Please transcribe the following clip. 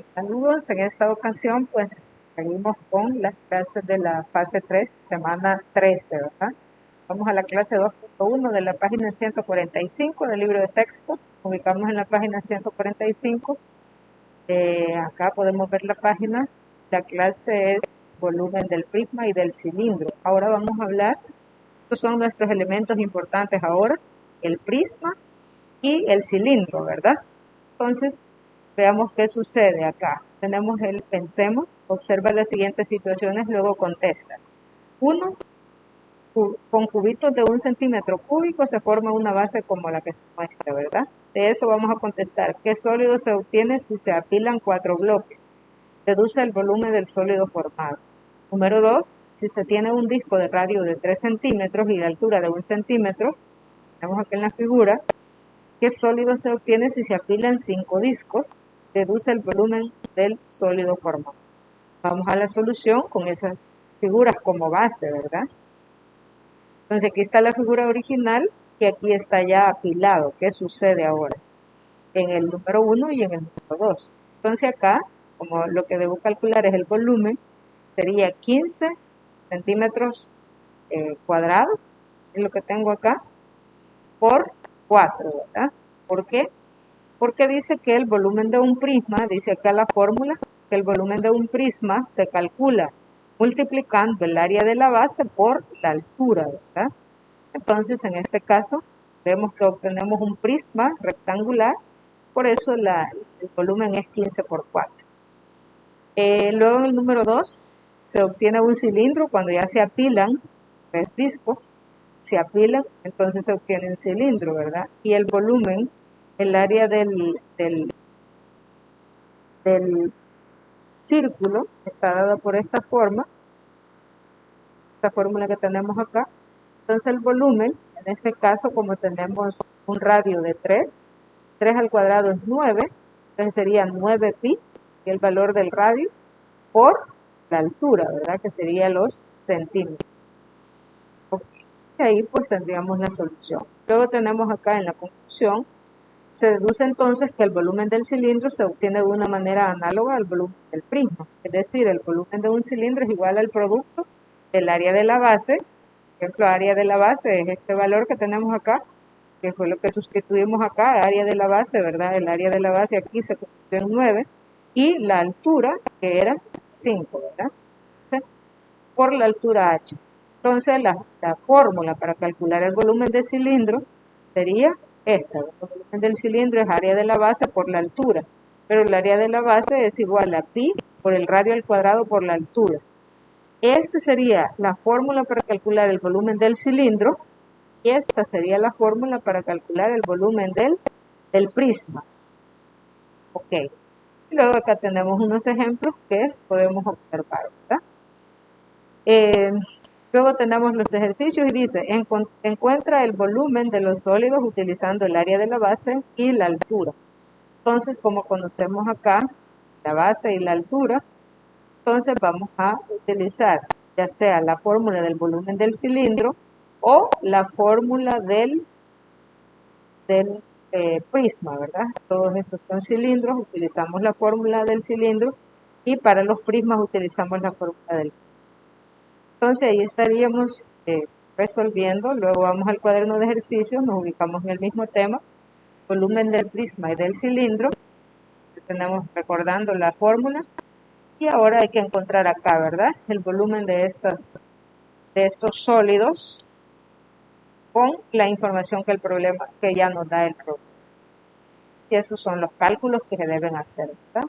Saludos, en esta ocasión pues seguimos con las clases de la fase 3, semana 13, ¿verdad? Vamos a la clase 2.1 de la página 145 del libro de texto, ubicamos en la página 145, acá podemos ver la página, la clase es volumen del prisma y del cilindro. Ahora vamos a hablar, estos son nuestros elementos importantes ahora, el prisma y el cilindro, ¿verdad? Entonces, veamos qué sucede acá. Tenemos el pensemos, observa las siguientes situaciones, luego contesta. 1. Con cubitos de 1 centímetro cúbico se forma una base como la que se muestra, ¿verdad? De eso vamos a contestar. ¿Qué sólido se obtiene si se apilan 4 bloques? Reduce el volumen del sólido formado. Número 2. Si se tiene un disco de radio de 3 centímetros y de altura de 1 centímetro, tenemos aquí en la figura, ¿qué sólido se obtiene si se apilan 5 discos? Reduce el volumen del sólido formado. Vamos a la solución con esas figuras como base, ¿verdad? Entonces aquí está la figura original y aquí está ya apilado. ¿Qué sucede ahora? En el número 1 y en el número 2. Entonces acá, como lo que debo calcular es el volumen, sería 15 centímetros cuadrados, es lo que tengo acá, por 4, ¿verdad? ¿Por qué? Porque dice que el volumen de un prisma, dice acá la fórmula, que el volumen de un prisma se calcula multiplicando el área de la base por la altura, ¿verdad? Entonces, en este caso, vemos que obtenemos un prisma rectangular, por eso el volumen es 15 por 4. Luego en el número 2, se obtiene un cilindro cuando ya se apilan 3 discos, se apilan, entonces se obtiene un cilindro, ¿verdad? Y el volumen, el área del círculo está dada por esta forma, esta fórmula que tenemos acá. Entonces el volumen, en este caso como tenemos un radio de 3 al cuadrado es 9, entonces sería 9 pi, y el valor del radio, por la altura, ¿verdad? Que sería los centímetros. Y ahí pues tendríamos la solución. Luego tenemos acá en la conclusión, se deduce entonces que el volumen del cilindro se obtiene de una manera análoga al volumen del prisma. Es decir, el volumen de un cilindro es igual al producto del área de la base. Por ejemplo, área de la base es este valor que tenemos acá, que fue lo que sustituimos acá, área de la base, ¿verdad? El área de la base aquí se convirtió en 9, y la altura, que era 5, ¿verdad? Entonces, por la altura h. Entonces, la fórmula para calcular el volumen del cilindro sería esta. El volumen del cilindro es área de la base por la altura, pero el área de la base es igual a pi por el radio al cuadrado por la altura. Esta sería la fórmula para calcular el volumen del cilindro y esta sería la fórmula para calcular el volumen del prisma. Ok. Y luego acá tenemos unos ejemplos que podemos observar, ¿verdad? Luego tenemos los ejercicios y dice, encuentra el volumen de los sólidos utilizando el área de la base y la altura. Entonces, como conocemos acá la base y la altura, entonces vamos a utilizar ya sea la fórmula del volumen del cilindro o la fórmula del prisma, ¿verdad? Todos estos son cilindros, utilizamos la fórmula del cilindro y para los prismas utilizamos la fórmula del prisma. Entonces ahí estaríamos resolviendo, luego vamos al cuaderno de ejercicios, nos ubicamos en el mismo tema, volumen del prisma y del cilindro, tenemos recordando la fórmula, y ahora hay que encontrar acá, ¿verdad? El volumen de estos sólidos con la información que ya nos da el problema. Y esos son los cálculos que se deben hacer, ¿verdad?